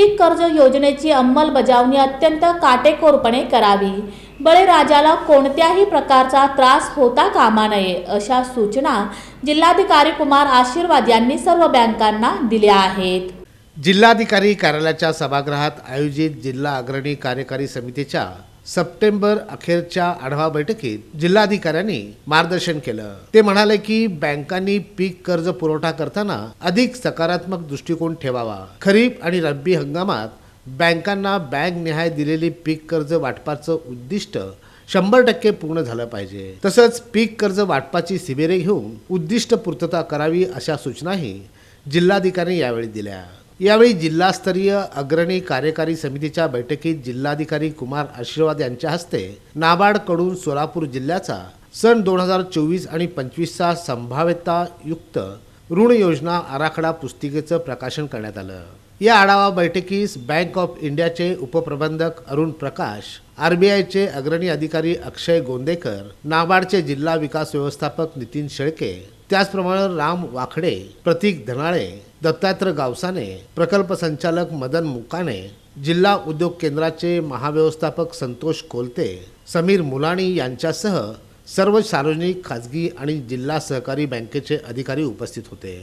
पीक कर्ज योजनेची अंमलबजावणी अत्यंत काटेकोरपणे करावी। बळीराजाला कोणत्याही प्रकारचा त्रास होता कामा नये अशा सूचना जिल्हाधिकारी कुमार आशीर्वाद यांनी सर्व बँकांना दिल्या आहेत। जिल्हाधिकारी कार्यालयाच्या सभागृहात आयोजित जिल्हा अग्रणी कार्यकारी समितीच्या सप्टेंबर अखेरच्या आढावा बैठकीत जिल्हाधिकाऱ्यांनी मार्गदर्शन केलं। ते म्हणाले की बँकांनी पीक कर्ज पुरवठा करताना अधिक सकारात्मक दृष्टिकोन ठेवावा। खरीप आणि रब्बी हंगामात बँकांना बँक निहाय दिलेली पीक कर्ज वाटपाचं उद्दिष्ट 100% पूर्ण झालं पाहिजे। तसंच पीक कर्ज वाटपाची शिबिरे घेऊन उद्दिष्ट पूर्तता करावी अशा सूचनाही जिल्हाधिकारी यावेळी दिल्या। यावेळी जिल्हास्तरीय अग्रणी कार्यकारी समितीच्या बैठकीत जिल्हाधिकारी कुमार आशीर्वाद यांच्या हस्ते नाबार्ड कडून सोलापूर जिल्ह्याचा सन 2024 आणि 25चा संभाव्यता युक्त ऋण योजना आराखडा पुस्तिकेचं प्रकाशन करण्यात आलं। या आढावा बैठकीस बँक ऑफ इंडियाचे उपप्रबंधक अरुण प्रकाश, RBIचे अग्रणी अधिकारी अक्षय गोंदेकर, नाबार्डचे जिल्हा विकास व्यवस्थापक नितीन शेळके, त्याचप्रमाणे राम वाखडे, प्रतीक धनाळे, दत्तात्रय गावसाने, प्रकल्प संचालक मदन मुकाने, जिल्हा उद्योग केंद्राचे महाव्यवस्थापक संतोष कोलते, समीर मुलाणी यांच्यासह सर्व सार्वजनिक, खाजगी आणि जिल्हा सहकारी बँकेचे अधिकारी उपस्थित होते।